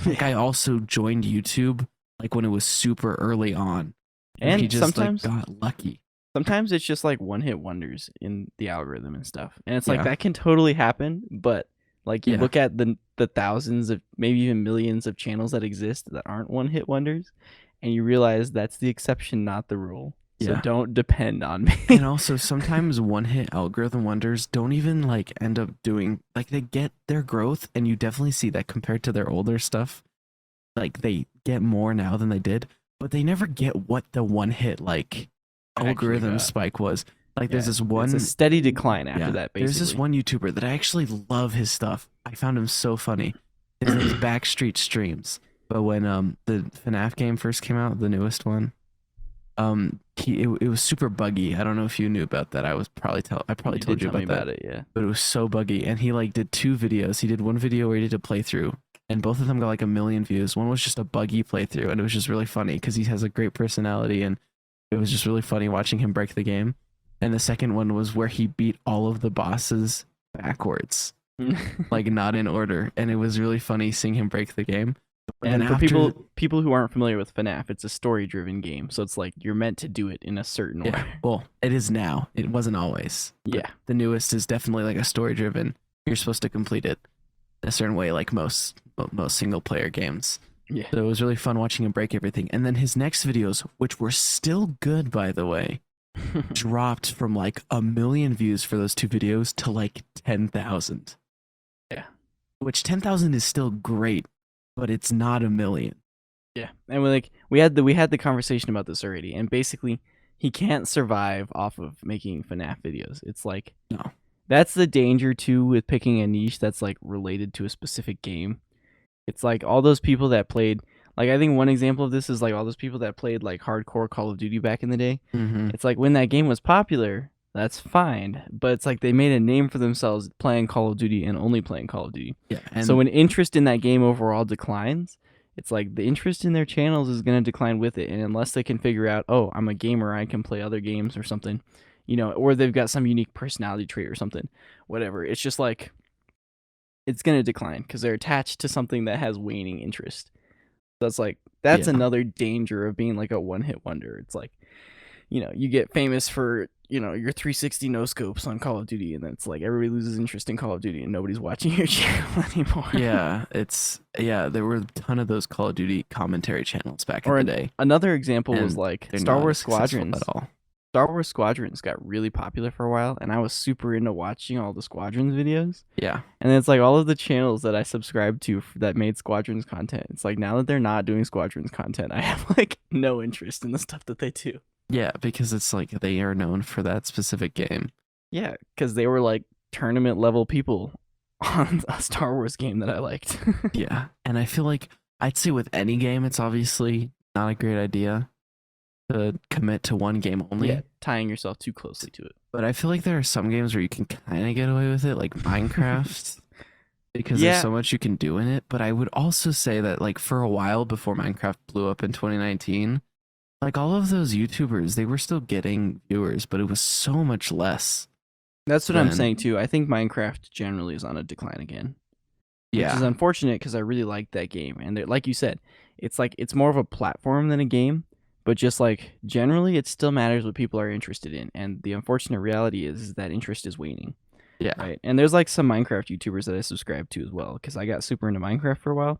like I also joined YouTube like when it was super early on, and he just sometimes like got lucky. Sometimes it's just like one-hit wonders in the algorithm and stuff, and it's like that can totally happen. But like you look at the thousands of maybe even millions of channels that exist that aren't one-hit wonders, and you realize that's the exception, not the rule. So don't depend on me. And also sometimes one-hit algorithm wonders don't even like end up doing like they get their growth, and you definitely see that compared to their older stuff. Like they get more now than they did, but they never get what the one-hit like algorithm spike was. Like there's this one, it's a steady decline after that. Basically, there's this one YouTuber that I actually love his stuff. I found him so funny. His name's Backstreet Streams. But when the FNAF game first came out, the newest one, it was super buggy. I don't know if you knew about that. I probably told you about it. Yeah, but it was so buggy, and he like did 2 videos. He did one video where he did a playthrough, and both of them got like 1 million views. One was just a buggy playthrough, and it was just really funny because he has a great personality, and it was just really funny watching him break the game. And the second one was where he beat all of the bosses backwards, like not in order, and it was really funny seeing him break the game. And for people who aren't familiar with FNAF, it's a story-driven game, so it's like you're meant to do it in a certain way. Well, it is now. It wasn't always. Yeah. The newest is definitely like a story-driven. You're supposed to complete it a certain way, like most single-player games. Yeah. So it was really fun watching him break everything. And then his next videos, which were still good, by the way, dropped from like 1 million views for those 2 videos to like 10,000. Yeah. Which 10,000 is still great, but it's not 1 million. Yeah. And we had the conversation about this already, and basically he can't survive off of making FNAF videos. It's like, No. that's the danger too with picking a niche that's like related to a specific game. It's like all those people that played, like, I think one example of this is like all those people that played like hardcore Call of Duty back in the day. Mm-hmm. It's like when that game was popular, that's fine, but it's like they made a name for themselves playing Call of Duty and only playing Call of Duty. Yeah. And So when interest in that game overall declines, it's like the interest in their channels is going to decline with it. And unless they can figure out, oh, I'm a gamer, I can play other games or something, or they've got some unique personality trait or something, whatever. It's just like, it's going to decline because they're attached to something that has waning interest. That's Yeah. another danger of being like a one-hit wonder. It's like, you get famous for, your 360 no scopes on Call of Duty, and then it's like everybody loses interest in Call of Duty and nobody's watching your channel anymore. There were a ton of those Call of Duty commentary channels back in Or the day. another example was and like they're Star not Wars successful Squadrons. at all. Star Wars Squadrons got really popular for a while, and I was super into watching all the Squadrons videos. Yeah. And it's like all of the channels that I subscribed to that made Squadrons content. It's like now that they're not doing Squadrons content, I have like no interest in the stuff that they do. Yeah, because it's like they are known for that specific game. Yeah, because they were like tournament level people on a Star Wars game that I liked. Yeah. And I feel like I'd say with any game, it's obviously not a great idea to commit to one game only. Yeah, tying yourself too closely to it. But I feel like there are some games where you can kind of get away with it, like Minecraft, because Yeah. there's so much you can do in it. But I would also say that, like, for a while before Minecraft blew up in 2019, like, all of those YouTubers, they were still getting viewers, but it was so much less. That's what I'm Then- saying too. I think Minecraft generally is on a decline again. Which is Yeah. unfortunate because I really liked that game. And like you said, it's more of a platform than a game. But just like generally, it still matters what people are interested in. And the unfortunate reality is that interest is waning. Yeah. Right. And there's like some Minecraft YouTubers that I subscribe to as well because I got super into Minecraft for a while.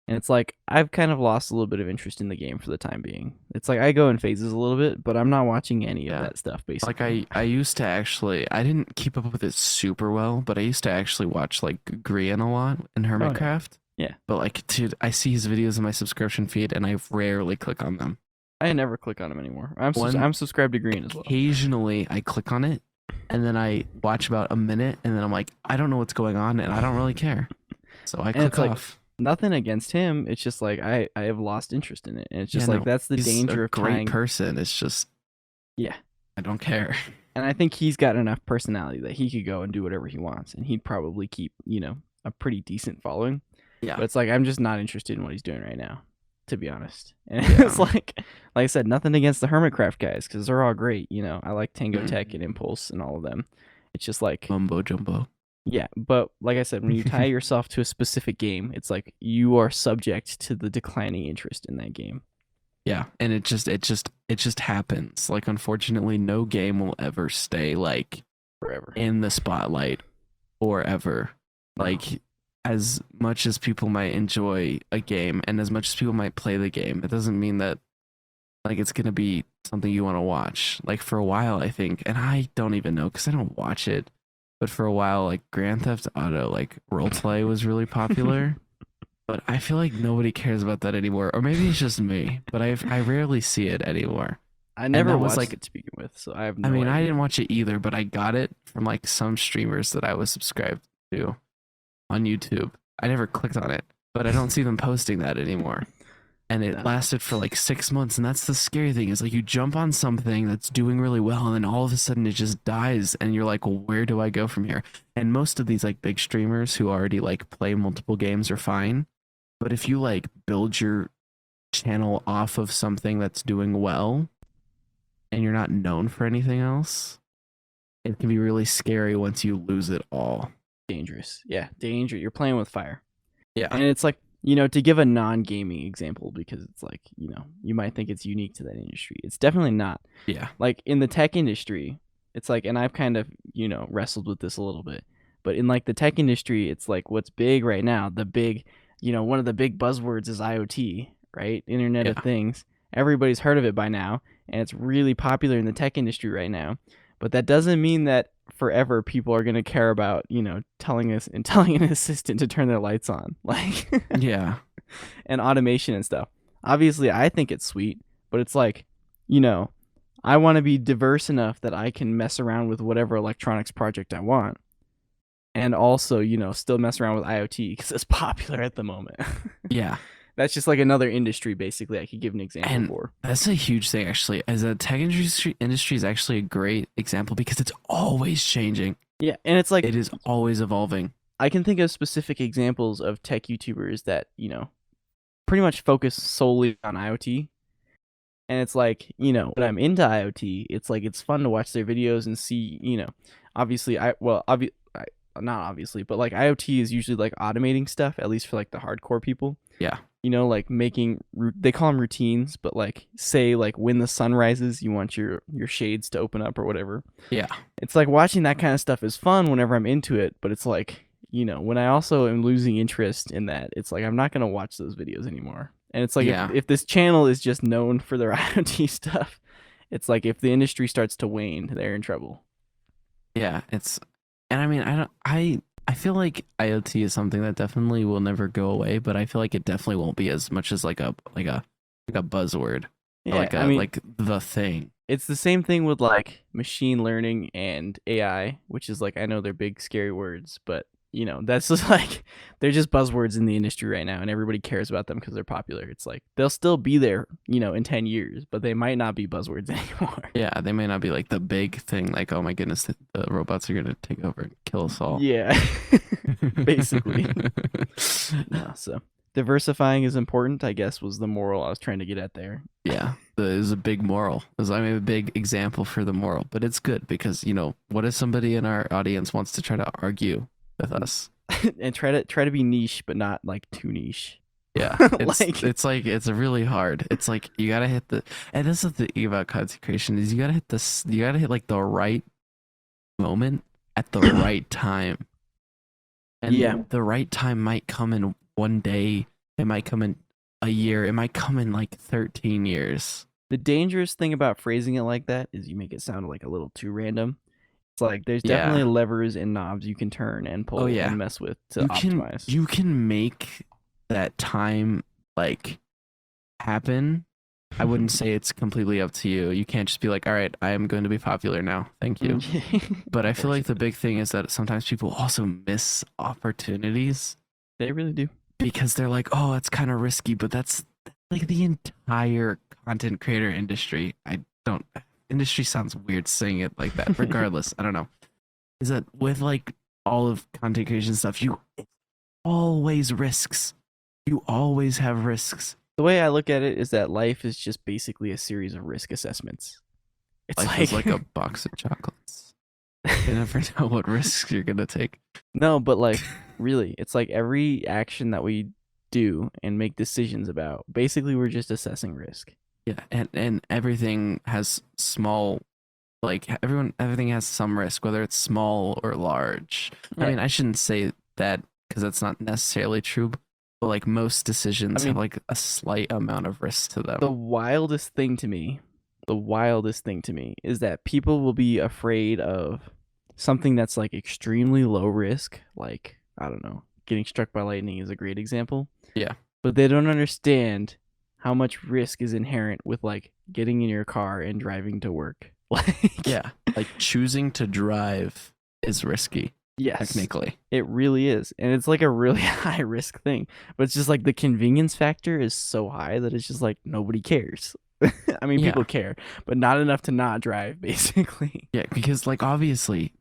And it's like I've kind of lost a little bit of interest in the game for the time being. It's like I go in phases a little bit, but I'm not watching any Yeah. of that stuff basically. Like, I used to actually, I didn't keep up with it super well, but I used to actually watch, like, Grian a lot in Hermitcraft. Yeah. But, like, dude, I see his videos in my subscription feed, and I rarely click on them. I never click on them anymore. I'm One- I'm subscribed to Green as well. Occasionally, I click on it, and then I watch about a minute, and then I'm like, I don't know what's going on, and I don't really care. So I click it's like, off. Nothing against him. It's just like I have lost interest in it. And it's just Yeah, like no, that's the He's danger a of great tying. person. It's just, Yeah. I don't care. And I think he's got enough personality that he could go and do whatever he wants, and he'd probably keep, a pretty decent following. Yeah. But it's like I'm just not interested in what he's doing right now, to be honest. And Yeah. it's like I said, nothing against the Hermitcraft guys because they're all great. I like Tango Tech and Impulse and all of them. It's just like Mumbo jumbo. yeah, but like I said, when you tie yourself to a specific game, it's like you are subject to the declining interest in that game. Yeah, and it just happens. Like, unfortunately, no game will ever stay like Forever. in the spotlight forever. Like, as much as people might enjoy a game and as much as people might play the game, it doesn't mean that like it's gonna be something you want to watch. Like, for a while, I think, and I don't even know because I don't watch it, but for a while, like, Grand Theft Auto, like, roleplay was really popular. But I feel like nobody cares about that anymore, or maybe it's just me. But I rarely see it anymore. I never that was, watched like- it to begin with, so I have no I mean, I idea. didn't watch it either, but I got it from like some streamers that I was subscribed to on YouTube. I never clicked on it, but I don't see them posting that anymore. And it No. lasted for like 6 months, and that's the scary thing. Is like you jump on something that's doing really well, and then all of a sudden it just dies, and you're like, well, where do I go from here? And most of these like big streamers who already like play multiple games are fine, but if you like build your channel off of something that's doing well, and you're not known for anything else, it can be really scary once you lose it all. Dangerous. Yeah, danger. You're playing with fire. Yeah. And it's like, to give a non-gaming example, because it's like, you might think it's unique to that industry. It's definitely not. Yeah. Like in the tech industry, it's like, and I've kind of, wrestled with this a little bit, but in like the tech industry, it's like what's big right now, the big one of the big buzzwords is IoT, right? Internet of Yeah. Things. Everybody's heard of it by now, and it's really popular in the tech industry right now. But that doesn't mean that forever people are going to care about, telling an assistant to turn their lights on, like, Yeah. and automation and stuff. Obviously, I think it's sweet, but it's like, I want to be diverse enough that I can mess around with whatever electronics project I want. And also, still mess around with IoT because it's popular at the moment. Yeah. That's just like another industry, basically, I could give an example And for. that's a huge thing, actually. As a tech industry is actually a great example because it's always changing. Yeah, and it's like It is always evolving. I can think of specific examples of tech YouTubers that, pretty much focus solely on IoT. And it's like, when I'm into IoT, it's like it's fun to watch their videos and see, obviously not obviously, but like IoT is usually like automating stuff, at least for like the hardcore people. Yeah. Like making they call them routines, but like say like when the sun rises, you want your shades to open up or whatever. Yeah. It's like watching that kind of stuff is fun whenever I'm into it, but it's like, when I also am losing interest in that, it's like I'm not going to watch those videos anymore. And it's like if this channel is just known for their IoT stuff, it's like if the industry starts to wane, they're in trouble. Yeah. And I mean, I feel like IoT is something that definitely will never go away, but I feel like it definitely won't be as much as like a buzzword. Yeah, Like like the thing. It's the same thing with like machine learning and AI, which is like, I know they're big scary words, but that's just like they're just buzzwords in the industry right now, and everybody cares about them because they're popular. It's like they'll still be there, in 10 years, but they might not be buzzwords anymore. Yeah, they may not be like the big thing, like, oh my goodness, the robots are gonna take over and kill us all. Yeah, basically. No, so diversifying is important, I guess, was the moral I was trying to get at there. Yeah, there's a big moral. I mean, a big example for the moral, but it's good because what if somebody in our audience wants to try to argue with us and try to be niche, but not like too niche. Yeah, it's really hard. It's like you gotta hit and this is the thing about content creation is you gotta hit like the right moment at the right time. And yeah, the right time might come in one day. It might come in a year. It might come in like 13 years. The dangerous thing about phrasing it like that is you make it sound like a little too random. It's like there's definitely levers and knobs you can turn and pull and mess with to optimize. You can make that time like happen. I wouldn't say it's completely up to you. You can't just be like, all right, I am going to be popular now. Thank you. But I feel like the big thing is that sometimes people also miss opportunities. They really do. Because they're like, oh, it's kind of risky, but that's like the entire content creator industry. Industry sounds weird saying it like that. Regardless, I don't know. Is that with like all of content creation stuff, it's always risks. You always have risks. The way I look at it is that life is just basically a series of risk assessments. It's life like a box of chocolates. You never know what risks you're gonna take. No, but like really, it's like every action that we do and make decisions about, basically we're just assessing risk. Yeah, and everything has small, like everything has some risk, whether it's small or large. Yeah. I mean, I shouldn't say that because that's not necessarily true. But like most decisions have like a slight amount of risk to them. The wildest thing to me is that people will be afraid of something that's like extremely low risk. Like, I don't know, getting struck by lightning is a great example. Yeah. But they don't understand how much risk is inherent with like getting in your car and driving to work. Like, yeah, like choosing to drive is risky. Yes, technically it really is, and it's like a really high risk thing, but it's just like the convenience factor is so high that it's just like nobody cares. I mean, people care, but not enough to not drive, basically. Yeah, because like obviously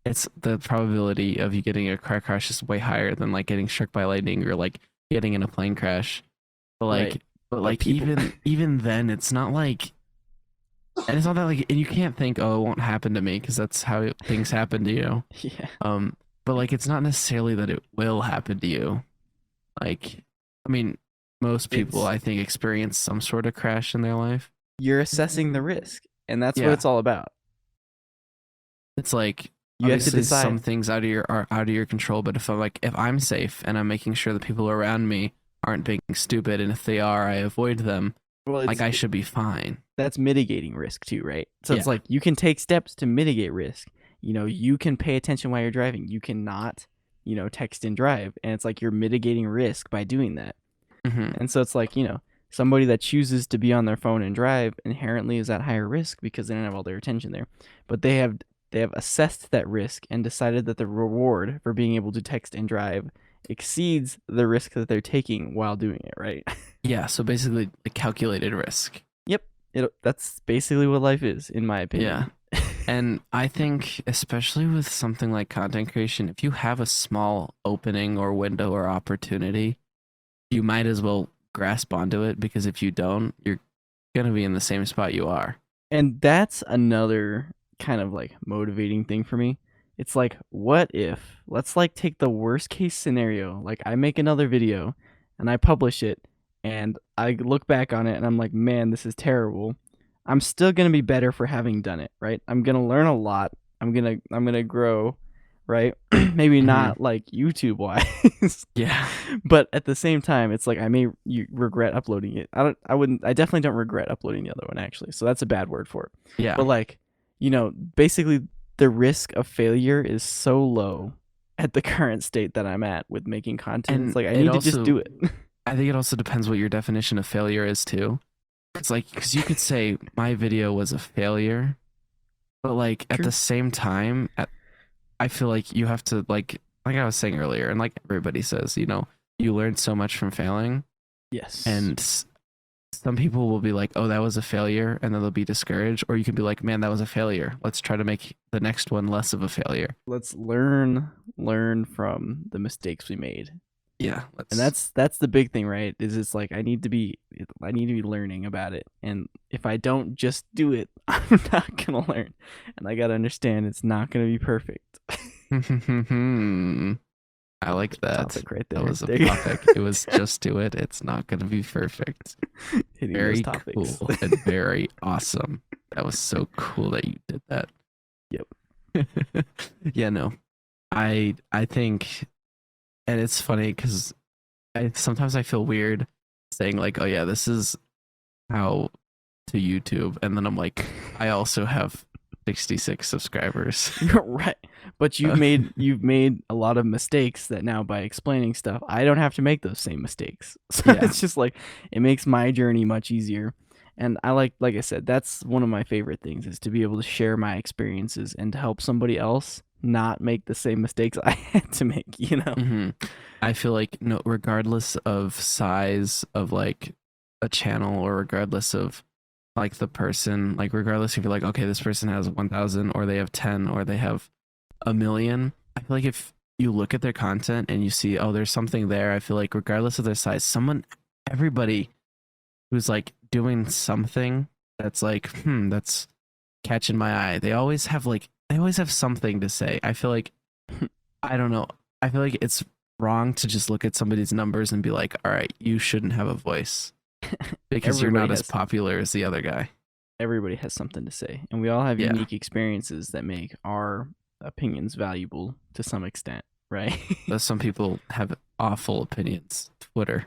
it's the probability of you getting a car crash is way higher than like getting struck by lightning or like getting in a plane crash. But like right. but like even then it's not like, and it's not that like, and you can't think, oh, it won't happen to me because that's how things happen to you. Yeah. But like it's not necessarily that it will happen to you. Like, I mean, most people I think experience some sort of crash in their life. You're assessing the risk, and that's what it's all about. It's like You have to Obviously, decide. some things are out of your control, but if I'm safe and I'm making sure the people around me aren't being stupid, and if they are, I avoid them, Well, like I should be fine. that's mitigating risk too, right? So it's Yeah. like you can take steps to mitigate risk. You can pay attention while you're driving. You cannot, text and drive, and it's like you're mitigating risk by doing that. Hmm. And so it's like, somebody that chooses to be on their phone and drive inherently is at higher risk because they don't have all their attention there. But they have assessed that risk and decided that the reward for being able to text and drive exceeds the risk that they're taking while doing it, right? Yeah. So basically, a calculated risk. Yep. That's basically what life is, in my Yeah. opinion. And I think, especially with something like content creation, if you have a small opening or window or opportunity, you might as well grasp onto it, because if you don't, you're going to be in the same spot you are. And that's another kind of like motivating thing for me. It's like, what if, let's like take the worst case scenario. Like, I make another video and I publish it and I look back on it and I'm like, man, this is terrible. I'm still going to be better for having done it, right? I'm going to learn a lot. I'm going to grow, right? Maybe not like YouTube wise. Yeah. But at the same time, it's like you regret uploading it. I definitely don't regret uploading the other one, actually. So that's a bad word for it. Yeah. But like, basically the risk of failure is so low at the current state that I'm at with making content. And it's like I it need to just also- do it. I think it also depends what your definition of failure is too. It's like, because you could say my video was a failure, but like at True. the same time, I feel like you have to like I was saying earlier, and like everybody says, you learn so much from failing, Yes. and some people will be like, oh, that was a failure, and then they'll be discouraged, or you can be like, man, that was a failure. Let's try to make the next one less of a failure. Let's learn from the mistakes we made. Yeah, And that's the big thing, right? Is it's like I need to be learning about it, and if I don't just do it, I'm not gonna learn, and I gotta understand it's not gonna be perfect. I like that. Topic right there. That was a There you go. topic. It was just do it. It's not going to be perfect. Hitting Very those topics. cool and very awesome. That was so cool that you did that. Yep. Yeah, no. I think, and it's funny because sometimes I feel weird saying like, oh yeah, this is how to YouTube, and then I'm like, I also have 66 subscribers. Right. But you've made a lot of mistakes that now, by explaining stuff, I don't have to make those same mistakes. So Yeah. it's just like it makes my journey much easier. And I like I said, that's one of my favorite things, is to be able to share my experiences and to help somebody else not make the same mistakes I had to make, Mm-hmm. I feel like, no, regardless of size of like a channel, or regardless of like the person, like regardless if you're like, okay, this person has 1,000 or they have 10 or they have 1,000,000, I feel like if you look at their content and you see, oh, there's something there, I feel like regardless of their size, everybody who's like doing something that's like, that's catching my eye, they always have something to say. I feel like, I don't know, I feel like it's wrong to just look at somebody's numbers and be like, all right, you shouldn't have a voice because you're not as popular as the other guy. Everybody has something to say, and we all have Yeah. unique experiences that make our opinions valuable to some extent, right? But some people have awful opinions. Twitter.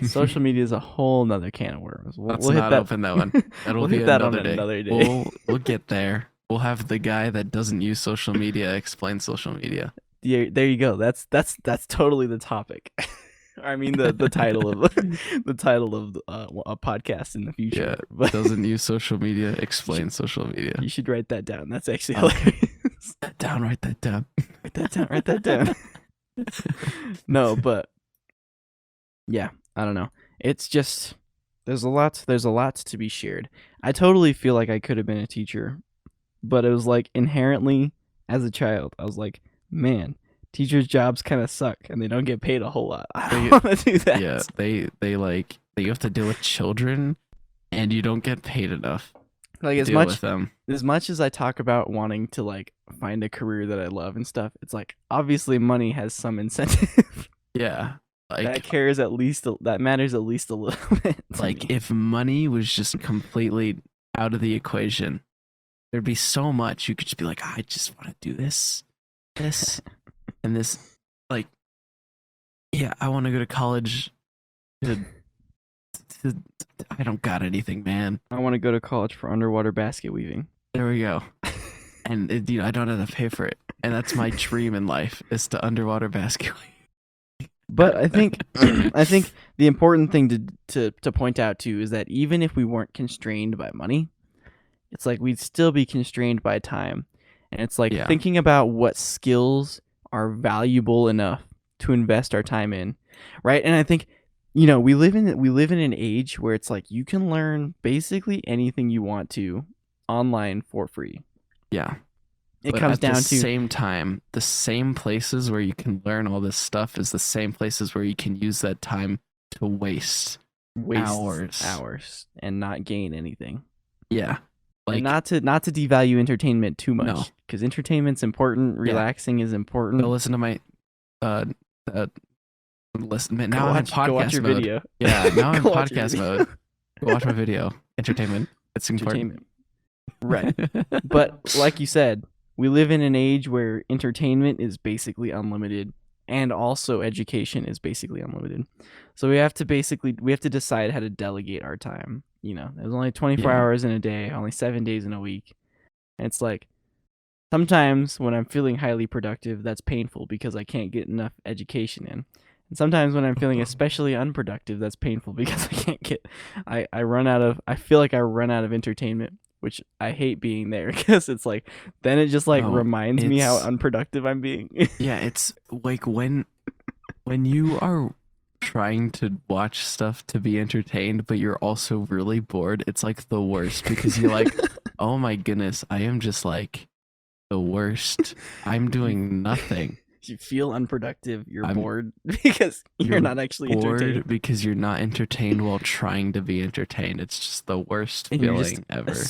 Social media is a whole nother can of worms. Let's hit not that. open that one. That'll We'll be hit that another on day. another day. We'll get there. We'll have the guy that doesn't use social media explain social media. Yeah, there you go. That's totally the topic. I mean the title of the title of a podcast in the future. Yeah, But doesn't use social media, explain social media. you should write that down. That's actually Okay. hilarious. Write that down. Write that down. Write that down. No, but yeah, I don't know. It's just there's a lot to be shared. I totally feel like I could have been a teacher, but it was like inherently as a child, I was like, man, teachers' jobs kind of suck and they don't get paid a whole lot. I don't want to do that. Yeah, they you have to deal with children, and you don't get paid enough. Like to as deal much with them. as much as I talk about wanting to like find a career that I love and stuff, it's like obviously money has some incentive. Yeah, like that matters at least a little bit. to like me. if money was just completely out of the equation, there'd be so much. You could just be like, I just want to do this, and this. Like, yeah, I want to go to college. To, to, I don't got anything, man. I want to go to college for underwater basket weaving. There we go. And I don't have to pay for it, and that's my dream in life is to underwater basket weave. But I think the important thing to point out too is that even if we weren't constrained by money, it's like we'd still be constrained by time. And it's like thinking about what skills are valuable enough to invest our time in, right? And I think we live in an age where it's like you can learn basically anything you want to online for free. Yeah. It comes down to the same time, the same places where you can learn all this stuff is the same places where you can use that time to waste hours and not gain anything. Yeah. Like, and not to devalue entertainment too much, because entertainment's important, relaxing is important. Go listen to my listen. Now I'm in podcast go watch your mode. Video. Yeah, now I'm in podcast mode. Go watch my video. Entertainment. It's important. Right. But like you said, we live in an age where entertainment is basically unlimited and also education is basically unlimited. So we have to decide how to delegate our time. There's only 24 hours in a day, only 7 days in a week. And it's like sometimes when I'm feeling highly productive, that's painful because I can't get enough education in. And sometimes when I'm feeling especially unproductive, that's painful because I can't get I feel like I run out of entertainment, which I hate being there because it's like then it just reminds me how unproductive I'm being. Yeah, it's like when you are trying to watch stuff to be entertained, but you're also really bored, it's like the worst because you're like, oh my goodness, I am just like the worst. I'm doing nothing. You feel unproductive. I'm bored because you're not actually bored entertained. Because you're not entertained while trying to be entertained. It's just the worst feeling ever. Especially